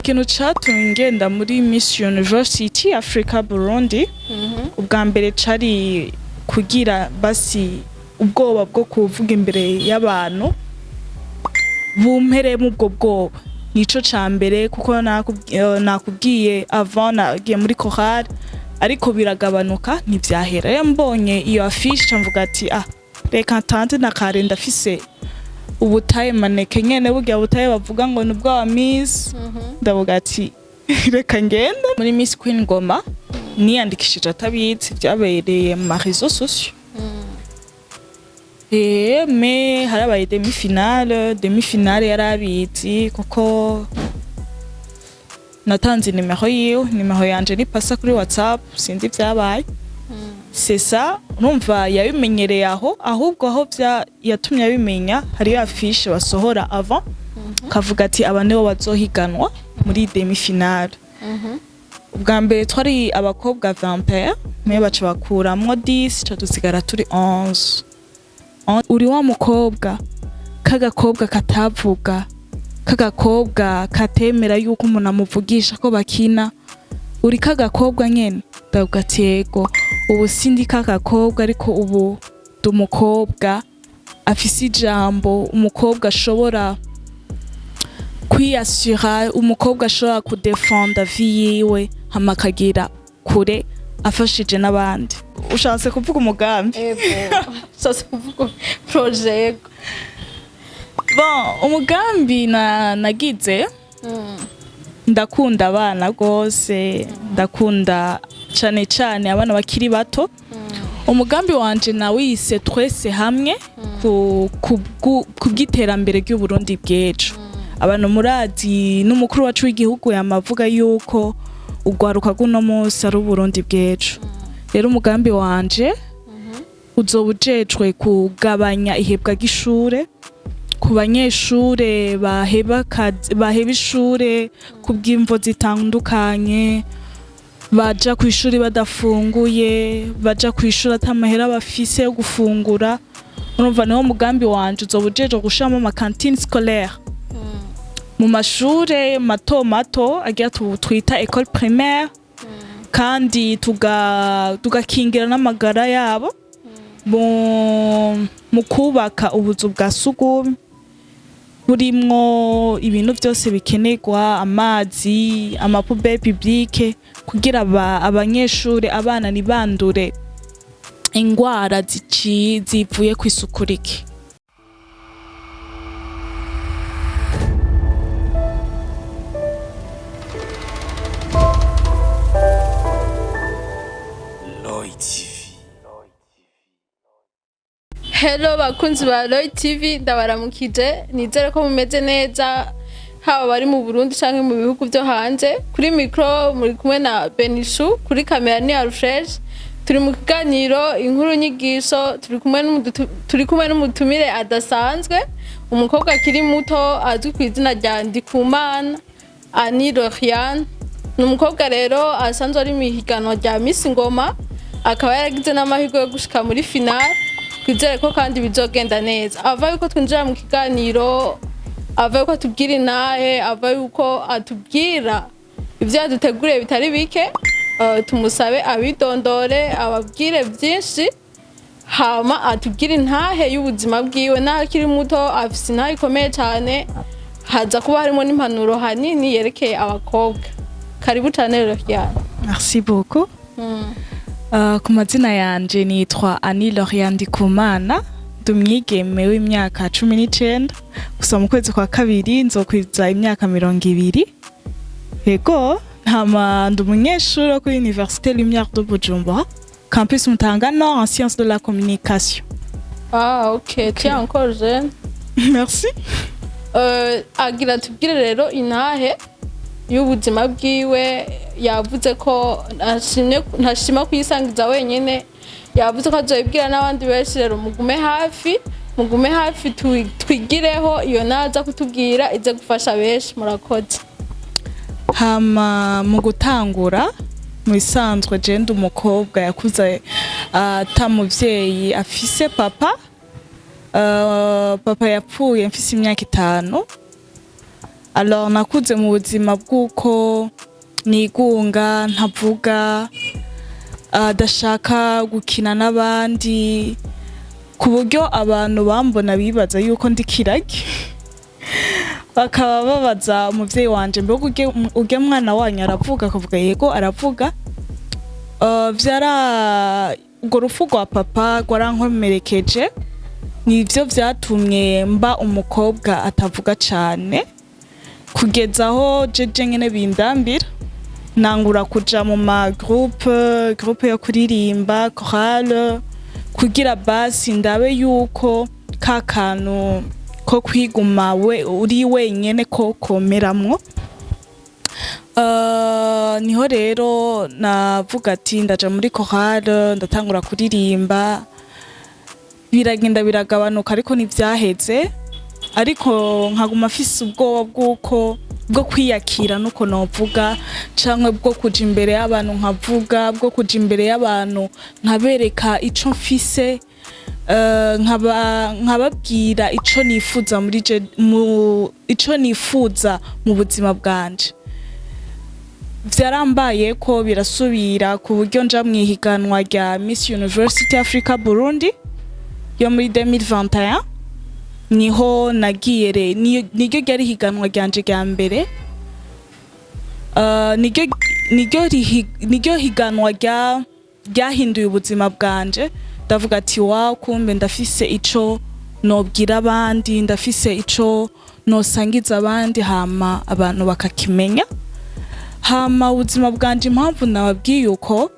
Ikintu catumye ngenda muri Miss University Africa Burundi ubwa mbere cari kugira basi ubwoba bwo kuvuga imbere y'abantu bumpere mu bwo bwoba nico ca mbere kuko nakubwiye avant nagiye muri chorale ariko biragabanuka ntivyahera rero mbonye iyo affiche mvuga ati reka Atanze na kare ndafise ubutaye maneke nyene burya butaye bavuga ngo nubwo wa Miss ndavuga ati reka ngende muri Miss Queen Ngoma niyandikishije atabizi byabereye mu réseaux sociaux mais harabaye demi-finale yarabizi kuko natanze nimero yanje ni passa kuri WhatsApp sindi byabaye c'est ça numva yabimenyereye ahubwo aho yatumye abimenya hari affiche basohora avant kavuga ati abane bo bazohiganwa muri demi-finale ubwa mbere twari abakobwa 20 mais baca bakuramwo 10 ca dusigara turi 11 uri wa mukobwa kagakobwa katavuga kagakobwa katemera yuko umuntu amuvugisha ko bakina uri kagakobwa nyene ndavuga ati yego ubu sindi kagakobwa ariko ubu dumukobwa afise ijambo umukobwa ashobora kwiyasura umukobwa ashobora kudefenda vie yiwe hamakagira kure afashije n'abandi ushatse kuvuga umugambi ushatse kuvuga projet bon umugambi nagize ndakunda abana gose ndakunda cane abana bakiri bato umugambi wanje nawise twese hamwe kubw'iterambere ry'u Burundi bwejo abantu murazi n'umukuru wacu w'igihugu yamavuga yuko ugwaruka guno munsi ari Burundi bwejo rero umugambi wanje uzobujejwe kugabanya ihebwa gishure ku banyeshure baheba ishure kubw'imvo zitandukanye baja kwishuri badafunguye baja kwishura atamahera bafise yo gufungura urumva niho mugambi wanje uzobujejwe gushiramo amakantine scolaire mu mashure mato agira twita école primaire kandi tugakingira n'amagara yabo mu kubaka ubuzu bwa sugumwe burimwo ibintu byose bikenerwa amazi amapube publique kugira abanyeshure abana nibandure ingwara zivuye kw'isuku rike Hello bakunzi ba Roy TV ndabaramukije nizere ko mumeze neza haba bari mu Burundi canke mu bihugu byo hanze kuri micro muri kumwe na benshi kuri kamera ni Alfresh turi mu kiganiro inkuru nyigisho turi kumwe n'umutumire adasanzwe umukobwa akiri muto azwi ku izina rya Ndikumana Ani Loriane n'umukobwa rero asanzwe ari mu higanwa rya Miss Ngoma akaba yaragize n'amahirwe yo gushika muri finale kwizere ko kandi bizogenda neza ava yuko twinjira mu kiganiro ava yuko atubwira intahe ava yuko atubwira ivyo yaduteguriye bitari bike tumusabe abidondore ababwire byinshi hama atubwira intahe y'ubuzima bwiwe naho akiri muto afise intahe ikomeye cyane haza kuba harimo n'impanuro hanini yerekeye abakobwa karibu cyane Loriane. Merci beaucoup. Ku mazina yanje nitwa Ani Loriane Ndikumana dumwigeme w'imyaka 19 gusa mu kwezi kwa kabiri nzokwiza imyaka 20 yego ntama ndumunyeshuri kuri Université Lumière de Bujumbura campus Mutanga Nord en sciences de la communication. OK, tu es encore jeune. Merci. Agira tubwire rero intahe y'ubuzima bwiwe yavuze ko ntashima kwisangiza wenyene yavuze ko azoyibwira n'abandi benshi rero mugume hafi twigireho iyo naza kutubwira ize gufasha benshi murakoze hama mu gutangura mu bisanzwe je umukobwa yakuze atamuvyeyi afise papa yapfuye mfise imyaka 5 alors nakuze mu buzima bw'uko nigunga ntavuga adashaka gukina n'abandi ku buryo abantu bambona bibaza yuko ndi kiragi bakaba babaza umuvyeyi wanje mbega uge mwana wanyu aravuga akavuga yego aravuga vyara urwo rufu rwa papa rwarankomerekeje nivyo vyatumye mba umukobwa atavuga cane kugeza aho jeje nyene bindambira nangura kuja mu ma groupe yo kuririmba chorale kugira basi ndabe yuko kakantu ko kwiguma uri wenyene ko komeramwo niho rero navuga ati ndaja muri chorale ndatangura kuririmba biragenda biragabanuka ariko ntivyaheze ariko nkaguma afise ubwoba bwo kwiyakira nuko novuga canke bwo kuja imbere y'abantu nkavuga bwo kuja imbere y'abantu nkabereka ico mfise nkababwira ico nifuza ico nifuza mu buzima bwanje vyarambaye ko birasubira ku buryo nja mwihiganwa rya Miss University Africa Burundi yo muri 2021 niho nagiye niryo ryari higanwa ryanje rya mbere niryo higanwa ryahinduye ubuzima bwanje ndavuga ati wow kumbe ndafise ico nobwira abandi ndafise ico nosangiza abandi hama abantu bakakimenya hama ubuzima bwanje impamvu nababwiye uko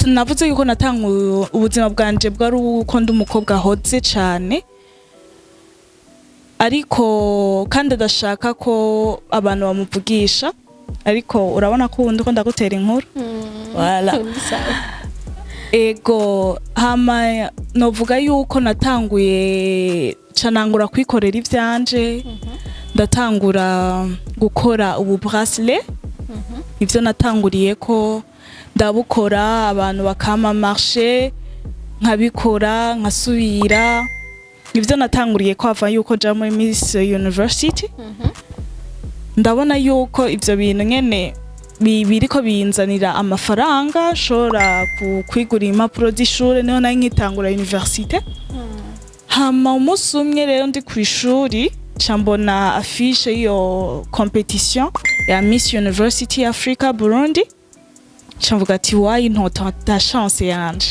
navuze yuko natanga ubuzima bwanje bwari uko ndi umukobwa ahoze cane ariko kandi adashaka ko abantu bamuvugisha ariko urabona ko ubundi ko ndagutera inkuru wala ego hama novuga yuko natanguye canangura kwikorera ivyanje ndatangura gukora ubu bracelet ivyo natanguriye ko ndabukora abantu bakama marché nkabikora nkasubira ivyo natanguriye ko hava yuko ja muri Miss University ndabona yuko ivyo bintu nyene biriko binzanira amafaranga shora kwigura impapuro z'ishure niho nayo nkitangura universite hama umunsi umwe rero ndi kw'ishuri cambona affiche iyo competition ya Miss University Africa Burundi camvuga ati wayi ntota chance yanje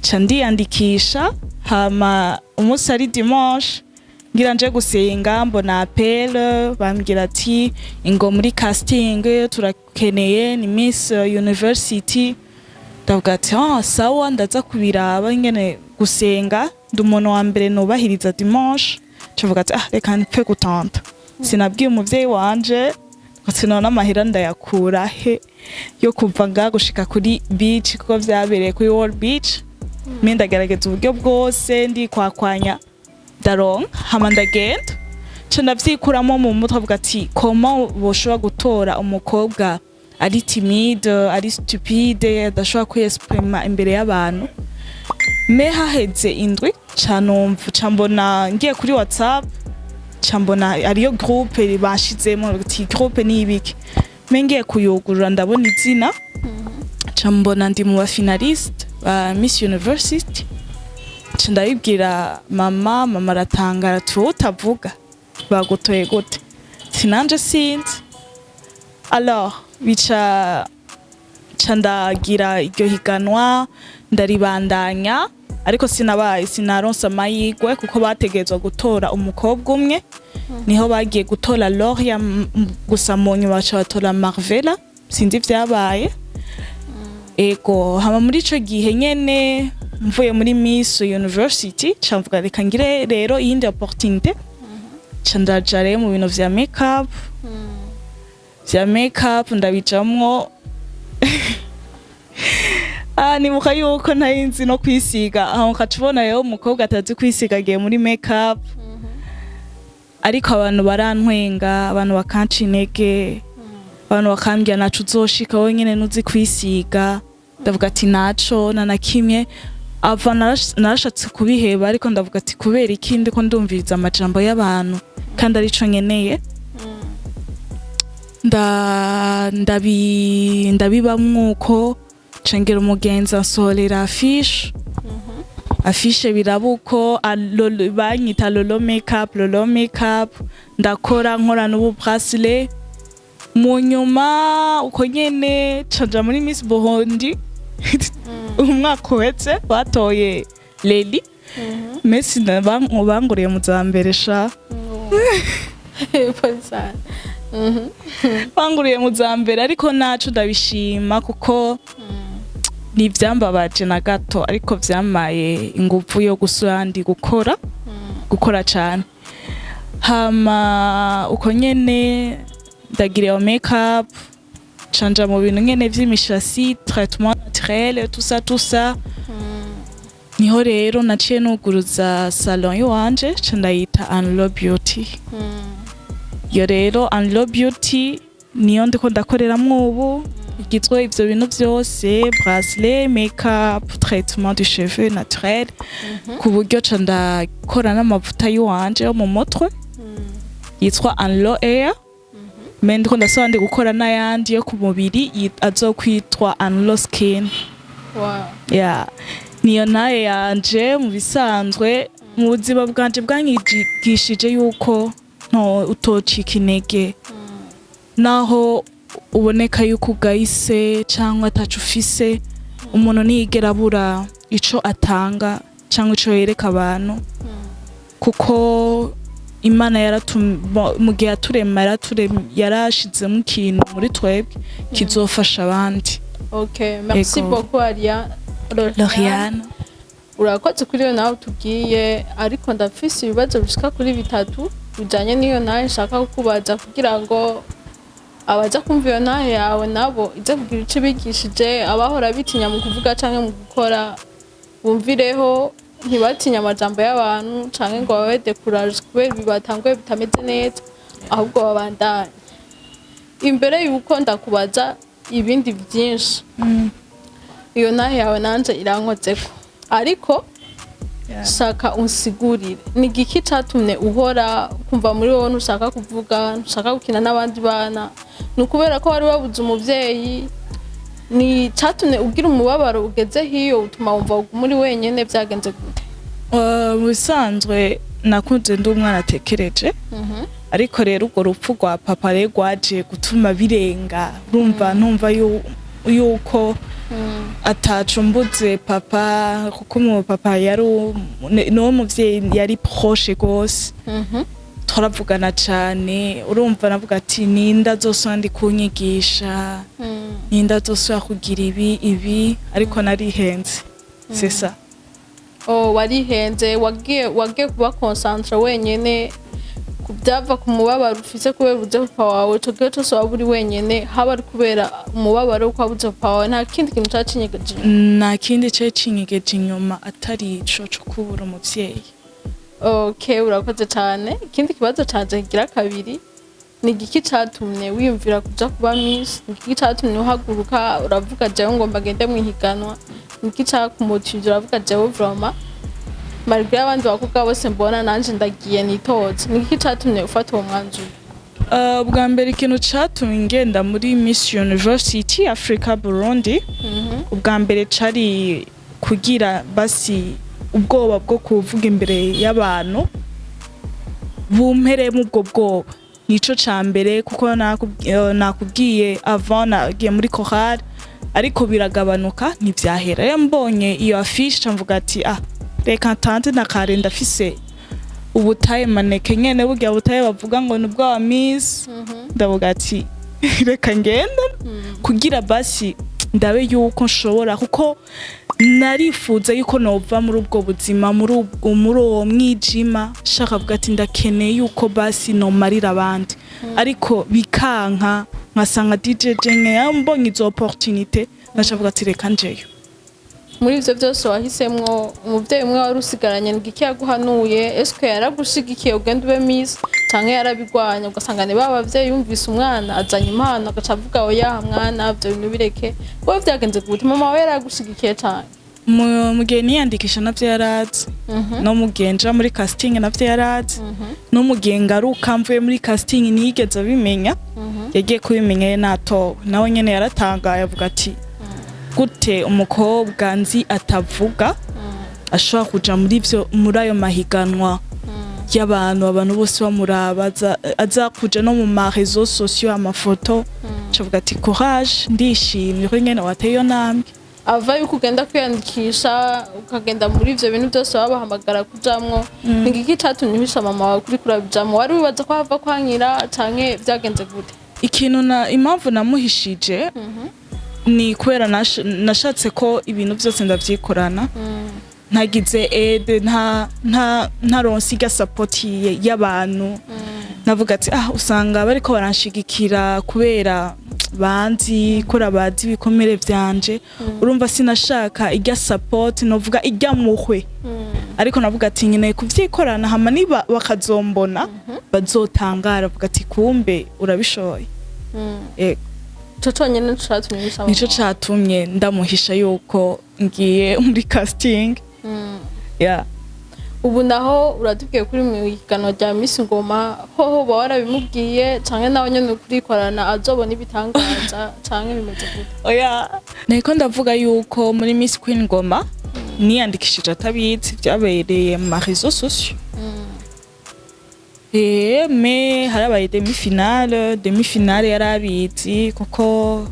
ca ndiyandikisha hama umunsi ari dimanche ngira nje gusenga mbona appel bambwira ati ingo muri casting turakeneye ni Miss University ndavuga ati sawa ndaza kubiraba ngene gusenga ndi umuntu wa mbere nubahiriza dimanche cavuga ati reka mpfe gutanta sinabwiye umuvyeyi wanje sinona amahera ndayakura he yo kuva nga gushika kuri beach kuko vyabereye kuri World Beach ndagerageza uburyo bwose ndikwakwanya ndaronka hama ndagenda ca ndavyikuramo mu mutwe avuga ati koma boshobora gutora umukobwa ari timide ari stupide adashobora kwiyesprima imbere y'abantu me haheze indwi ca mbona ngiye kuri WhatsApp cambona ariyo groupe bashizemo ati groupe ni ibiki mengiye kuyugurura ndabona izina cambona ndi mu ba finaliste ba Miss University ndabibwira mama aratangara utavuga bagutoye gute sinanje sinzi alors bica ndagira iryo higanwa ndaribandanya ariko sinaronsa amahirwe kuko bategezwa gutora umukobwa umwe niho bagiye gutora Loria gusa mu nyuma baca batora Marvela sinzi vyabaye ego hama muri ico gihe nyene mvuye muri Miss University camvuga reka ngire rero iyindi opportunité ca ndaja rero mu bintu vya makeup ndabijamwo nibuka yuko ntarinzi no kwisiga aho nkacubona rero umukobwa atazi kwisiga agiye muri makeup ariko abantu barantwenga abantu bakanca intege abantu bakambwira naco uzoshika wowe nyene nuzi kwisiga ndavuga ati naco nanakimye ava narashatse kubiheba ariko ndavuga ati kubera ikindi ko ndumviriza amajambo y'abantu kandi arico nkeneye ndabibamwo uko cengera umugenzi ansohorera afishe birabuko banyita lolo makeup ndakora nkora n'ubu bracelet mu nyuma uko nyene canja muri Miss Burundi umwaka uhetse batoye Leli Messi banguriye mu za mbere sha banguriye mu za mbere ariko naco ndabishima kuko ni vyambabaje na gato ariko vyamaye ingufu yo gusubira gukora cyane hama uko nyene ndagira makeup chanja mu bintu nyene vy'imishasi traitement naturel tout ça niho rero naciye nuguruza salon yiwanje candayita Unlow Beauty yo rero Unlow Beauty niyo ndiko ndakoreramwo ubu igizwe ivyo bintu vyose bracelet makeup traitement du cheveux naturel ku buryo candakora n'amavuta yiwanje yo mu mutwe yitwa Unlow Air ndiko ndasaba gukora n'ayandi yo ku mubiri azokwitwa Unlow Skin. Yeah. Niyo naye yanje mu bisanzwe mu buzima bwanje bwanyigishije yuko utocika intege naho uboneka yuko ugayise cyangwa atacu ufise umuntu niyigera abura ico atanga cyangwa ico yereka abantu kuko Imana mu gihe yaturema yarashizemo ikintu muri twebwe kizofasha abandi. Okay, merci beaucoup Aria. Loriane. Urakoze kuri yo nawe tugiye ariko ndafise ibibazo bishika kuri bitatu bijanye niyo nawe nshaka kukubaza kugira ngo abaza kumva iyo nawe yawe nabo ize kugira ico bigishije abahora bitinya mu kuvuga canke mu gukora bumvireho ntibatinya amajambo y'abantu canke ngo babe découragé kubera bibatanguye bitameze neza ahubwo babandanye. Imbere yuko ndakubaza ibindi byinshi iyo nawe yawe nanje irankozeko ariko shaka unsigurire ni giki catumye uhora kumva muri wowe ntushaka kuvuga ntushaka gukina n'abandi bana nukubera ko wari wabuze umuvyeyi ni catumye ugira umubabaro ugeze hiyo utuma wumva muri wenyene byagenze gute? Bisanzwe nakunze ndi umwana atekereje ariko rero urwo rupfu rwa papa rero rwaje gutuma birenga ntumva yuko atacumbuze papa kuko mu papa yari no muvyeyi yari proche gose turavugana cyane urumva navuga ati ninda zose ndi kunyigisha ninda zose kugira ibi ariko narihenze c'est ça. Warihenze wagiye kuba concentre wenyene kubyava ku mubabaro ufise kubera ubuze papa wawe cyo cyose waburi wenyene haba ari kubera umubabaro ko wabuze papa wawe nta kindi kintu cyacinyegeje nta kindi cyacinyegeje inyuma atari ico cyo kubura umuvyeyi. Okay, urakoze cyane. Ikindi kibazo cyaje kigira kabiri ni giki catumye wiyumvira kuja kuba Miss ni giki catumye uhaguruka uravuga jewe ngomba gende mwihiganwa ni giki cakumutije uravuga jewe vraiment malgré abandi bakobwa bose mbona nanje ndagiye nitoze ni giki catumye ufata uwo mwanzuro? Bwa mbere ikintu catumye ngenda muri Miss University Africa Burundi ubwa mbere cari kugira basi ubwoba bwo kuvuga imbere y'abantu bumperemo ubwo bwoba nico cambere kuko nakubwiye avant nagiye muri chorale ariko biragabanuka ntivyahera rero mbonye iyo affiche mvuga ati reka Atanze na kare ndafise ubutaye maneke nyene burya butaye bavuga ngo nubwo wa Miss ndavuga ati reka ngenda kugira basi ndabe yuko nshobora kuko narifuza yuko nova muri ubwo buzima muri uwo mwijima shaka vuga ati ndakeneye yuko basi no marira abandi ariko bikanka nkasanga DJ Jenge yambonye izo opportunité nashavuga ati reka njeyo. Muri ivyo byose wahisemwo umuvyeyi umwe wari usigaranye ngiki yaguhanuye eske yaragushigikiye ugenda ube Miss canke yarabigwanya ugasanga ne bavyeyi yumvise umwana azanye impano agacavuga oya mwana byo bintu bireke wowe vyagenze gute mama wawe yaragushigikiye cyane? mugihe niyandikisha navyo yarazi no mugenja muri casting navyo yarazi no mugihe ngaruka mvuye muri casting niyigeze abimenya yagiye kubimenya natowe nawe nyene yaratangaye avuga ati gute umukobwa nzi atavuga ashobora kuja muri ayo mahiganwa y'abantu bose bamuraba aza kuja no mu ma réseaux sociaux amafoto cavuga ati courage ndishimye ko nyene wateye iyo ntambwe ava yuko ugenda kwiyandikisha ukagenda muri ivyo bintu byose babahamagara kujamwo ngiki catumye uhisha mama wawe kuri kurabijamwo wari wibaza ko hava kwankira canke vyagenze gute ikintu impamvu namuhishije ni kubera nashatse ko ibintu byose ndavyikorana ntagize aide nta ronsiga support y'abantu navuga ati usanga bariko baranshigikira kubera banzi kora bazi bikomere vyanje urumva sinashaka irya support novuga irya muhwe ariko navuga ati nyine kuvyikorana hama niba bakazombona bazotangara avuga ati kumbe urabishoye nico catumye ndamuhisha yuko ngiye muri casting ubu naho uratubwiye kuri mu higanwa rya Miss Ngoma hoho ba warabimubwiye canke nawe nyene kurikorana azobona ibitangaza canke bimeze gute oya niko ndavuga yuko muri Miss Queen Ngoma niyandikishije atabizi byabereye mu réseaux sociaux mais harabaye demi-finale yarabizi kuko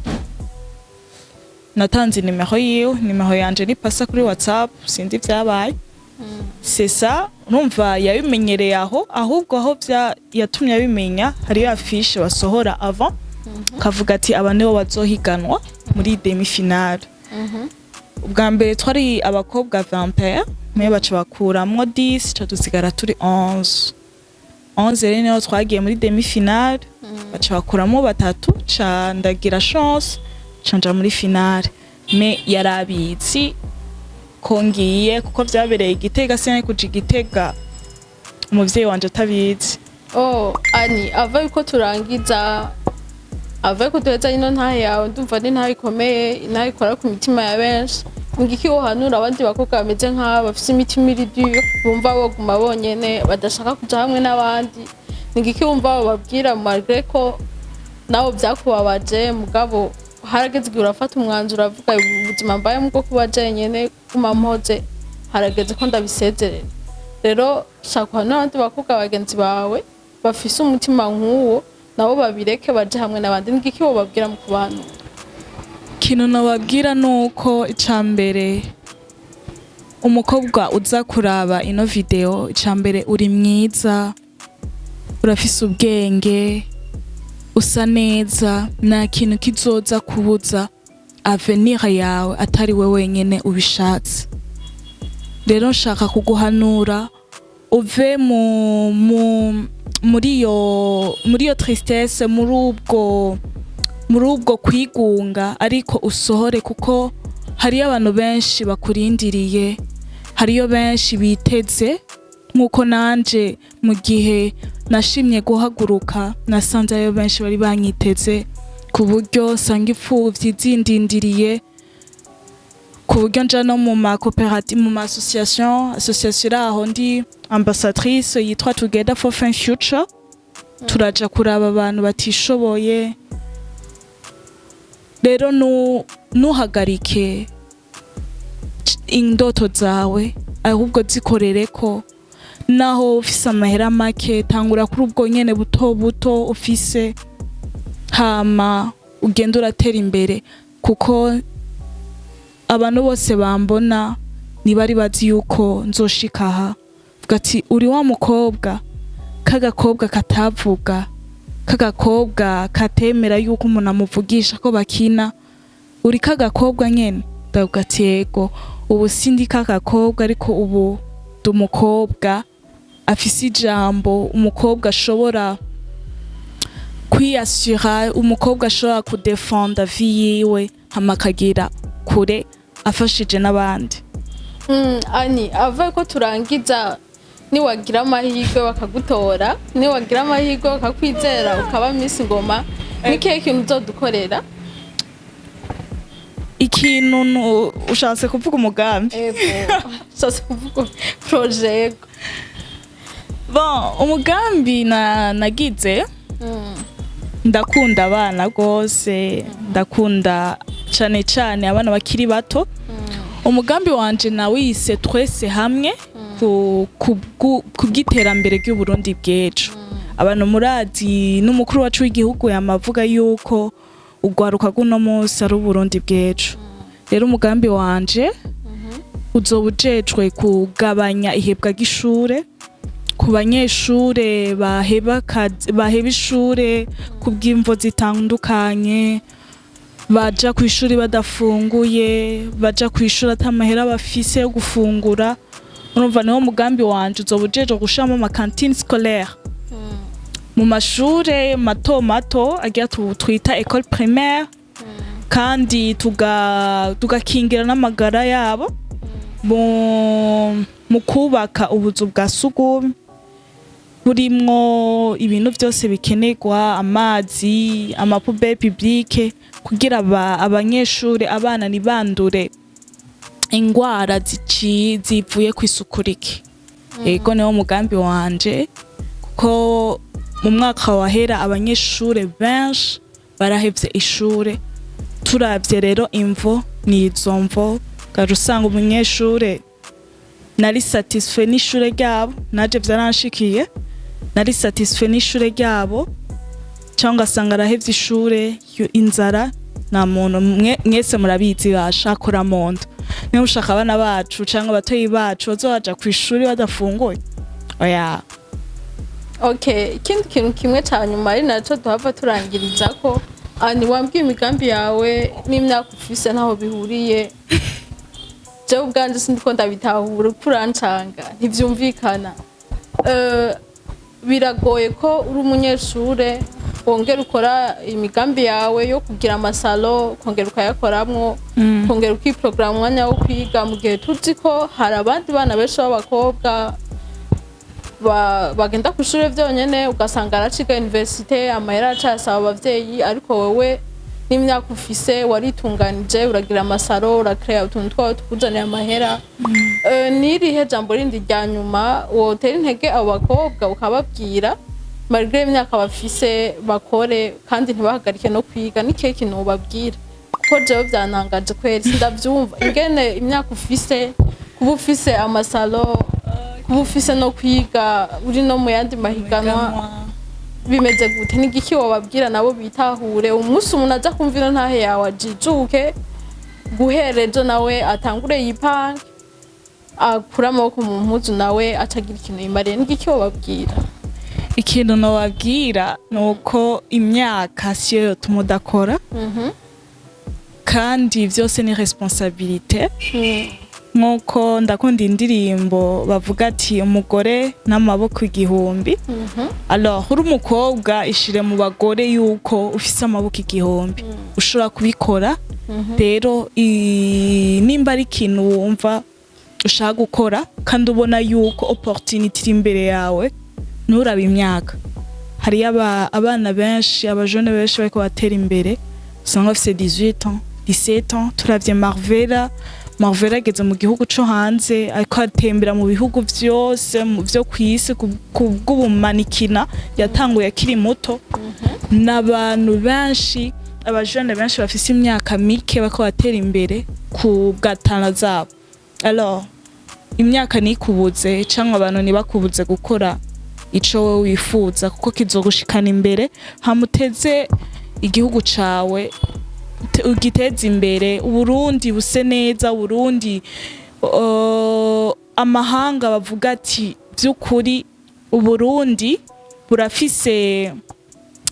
natanze nimero yanje ni pasa kuri WhatsApp sindi vyabaye c'est ça urumva yabimenyereye ahubwo aho yatumye abimenya hariyo affiche basohora avant kavuga ati aba nibo bazohiganwa muri demi-finale ubwa mbere twari abakobwa 20 mais baca bakuramwo 10 ca dusigara turi 11 rero twagiye muri demi-finale baca bakuramo batatu ca ndagira chance canja muri finale mais yarabizi kongiye kuko vyabereye Igitega sene kuja Igitega umuvyeyi wanje atabizi ani ava yuko turangiza ava yuko tuheza ino ntahe yawe ndumva ni ntahe ikomeye intahe ikora ku mitima ya benshi ngiki wohanura abandi bakobwa bameze nk'aba bafise imitima iridiyo bumva boguma bonyene badashaka kuja hamwe n'abandi ngiki wumva bababwira malgré ko nawe vyakubabaje mugabo harageze igihe urafata umwanzuro uravuga ubuzima mbayemo bwo kuba jenyene guma mpoze harageze ko ndabisezerera rero shaka n'abandi bakobwa bagenzi bawe bafise umutima nk'uwo nabo babireke baje hamwe n'abandi ngiki wobabwira mu kubantu kintu nababwira nuko icambere umukobwa uza kuraba ino video icambere uri mwiza urafise ubwenge usa neza nta kintu kizoza kubuza avenir yawe atari we wenyene ubishatse rero nshaka kuguhanura uve muri iyo tristesse muri ubwo kwigunga ariko usohore kuko hariyo abantu benshi bakurindiriye hariyo benshi biteze nkuko nanje mu gihe nashimye guhaguruka nasanze ayo benshi bari banyiteze ku buryo sanga ipfuvyi zindindiriye ku buryo nja no mu ma coopérative mu ma association aho ndi ambassadrice yitwa Together for Fine Future turaja kuraba abantu batishoboye rero nuhagarike indoto zawe ahubwo zikorereko naho ufise amahera make tangura kuri ubwo nyene buto buto ufise hama ugenda uratera imbere kuko abantu bose bambona nibari bazi yuko nzoshika aha vuga ati uri wa mukobwa kagakobwa katavuga kagakobwa katemera yuko umuntu amuvugisha ko bakina uri kagakobwa nyene ndavuga ati yego ubu sindi kagakobwa ariko ubu umukobwa afise ijambo umukobwa ashobora kwiyasura umukobwa ashobora kudefenda vie yiwe hama akagira kure afashije n'abandi ani ava ko turangiza niwagira amahirwe bakagutora niwagira amahirwe bakakwizera ukaba Miss Ngoma n'ikihe kintu uzodukorera ikintu ushatse kuvuga umugambi ushatse kuvuga projet bon umugambi nagize ndakunda abana gose ndakunda cyane cyane abana bakiri bato umugambi wanje nawise twese hamwe kubw'iterambere ry'Uburundi bw'ejo abantu murazi n'umukuru wacu w'igihugu yamavuga yuko ugwaruka guno munsi ari Uburundi bw'ejo rero umugambi wanje uzobujejwe kugabanya ihebwa ry'ishure ku banyeshure baheba ishure kubw'imvo zitandukanye baja ku ishuri badafunguye baja ku ishuri atamahera bafise yo gufungura urumva niho mugambi wanje uzobujejwe gushiramo amakantine scolaire mu mashure mato mato agira twita école primaire kandi tugakingira n'amagara yabo mu kubaka ubuzu bwa sugumwe burimwo ibintu byose bikenerwa amazi amapube publique kugira abanyeshure abana nibandure ingwara zivuye ku isuku rike ego niwo mugambi wanje kuko mu mwaka wahera abanyeshure benshi barahevye ishure turavye rero imvo nizo mvo garusanga umunyeshure nari satisfait n'ishure ryabo naje vyaranshikiye nari satisfait n'ishure ryabo cyangwa sanga arahevye ishure inzara na muntu mwese murabizi bashakora mondo niyo ushaka abana bacu cyangwa abatoyi bacu bazoja ku ishuri badafunguye oya okay ikindi kintu kimwe cyanyuma ari naco duhava turangiriza ko ani wambwiye imigambi yawe n'imyaka ufise ntaho bihuriye je ubwanje sindiko ndabitahura kurancanga ntivyumvikana biragoye ko uri umunyeshure wongera ukora imigambi yawe yo kugira amasalo kongera ukayakoramwo kongera ukiprogramma umwanya wo kwiga mu gihe tuzi ko hari abandi bana benshi b'abakobwa bagenda ku ishuri vyonyene ugasanga araciga universite amahera acasaba abavyeyi ariko wewe n'imyaka ufise waritunganije uragira amasaro urakrea utuntu twawe tukuzanira amahera nirihe jambo rindi rya nyuma wotera intege abo bakobwa ukababwira malgré imyaka bafise bakore kandi ntibahagarike no kwiga n'ikihe kintu ubabwira kuko jewe vyantangaje kweri sindavyumva ingene imyaka ufise kuba ufise amasalo kuba ufise no kwiga uri no mu yandi mahiganwa bimeze gute n'igiki wababwira nabo bitahure umunsi umuntu aza kumvira ntahe yawe ajijuke guherejo nawe atangure yipange akura amaboko mu mpuzu nawe atagira ikintu yimariye n'igiki wababwira ikintu nababwira nuko imyaka siyo yotuma udakora kandi vyose ni responsabilité nkuko ndakunda indirimbo bavuga ati umugore n'amaboko igihumbi alors uri umukobwa ishire mu bagore yuko ufise amaboko igihumbi ushobora kubikora rero nimba ari ikintu wumva ushaka gukora kandi ubona yuko opportunity iri imbere yawe nurabe imyaka hari abana benshi abajone benshi bariko batera imbere usanga bafise 18 ans 17 ans turavye Marvera ageze mu gihugu cyo hanze ariko atembera mu bihugu vyose vyo kwisi kubw'ubumanikina yatanguye akiri muto n'abantu benshi abajene benshi bafise imyaka mike bako batera imbere ku gatana zabo alors imyaka nikubuze cyangwa abantu nibakubuze gukora ico wowe wifuza kuko kizogushikana imbere hamuteze igihugu cawe ugiteza imbere Uburundi buse neza Uburundi amahanga bavuga ati byukuri Uburundi burafise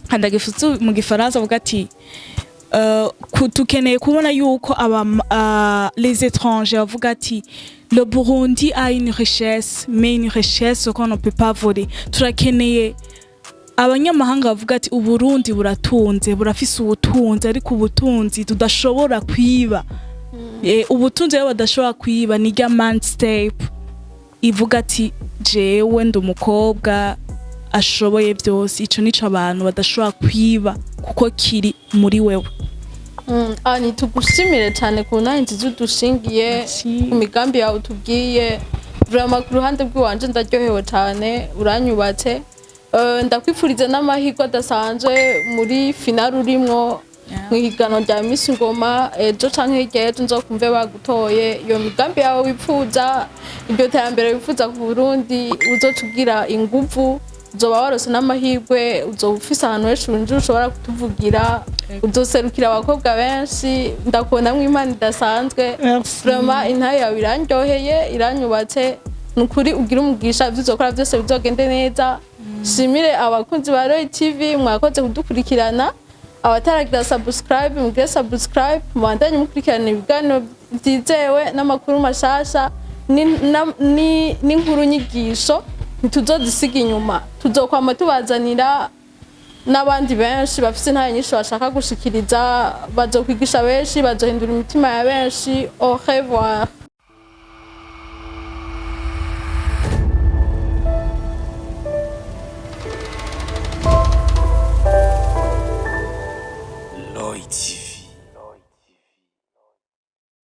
handagifutse mu gifaransa bavuga ati tukeneye kubona yuko les étrangers bavuga ati le Burundi a une richesse mais une richesse qu'on ne peut pas voler turakeneye abanyamahanga bavuga ati Uburundi buratunze burafise ubutunzi ariko ubutunzi tudashobora kwiba ubutunzi bwo badashobora kwiba ni diamond step ivuga ati jewe ndumukobwa ashoboye byose ico nico abantu badashobora kwiba kuko kiri muri wewe Nitugushimire cyane ku ntahe nziza udushingiye Merci. ku migambi yawe utubwiye vraiment ku ruhande rw'iwanje ndaryohewe cyane uranyubatse. Ndakwifuriza n'amahirwe adasanzwe muri finale urimwo mu higanwa rya Miss Ngoma ejo canke hirya y'ejo nzokumve bagutoye iyo migambi yawe wipfuza iryo terambere wipfuza ku Burundi uzocugira inguvu uzoba warose n'amahirwe uzoba ufise ahantu henshi winjira ushobora kutuvugira uzoserukira abakobwa benshi ndakubonamwo impano idasanzwe vraiment intahe yawe irandyoheye iranyubatse nukuri ugira umugisha ivyo uzokora vyose bizogende neza. Shimire abakunzi ba Roy TV mwakoze kudukurikirana abataragira subscribe mugire subscribe mubandanye mukurikirana ibiganiro byizewe n'amakuru mashasha n'inkuru nyigisho ntituzozisiga inyuma tuzokwama tubazanira n'abandi benshi bafite intahe nyinshi bashaka gushikiriza bazokwigisha benshi bazohindura imitima ya benshi. Au revoir. Roy TV.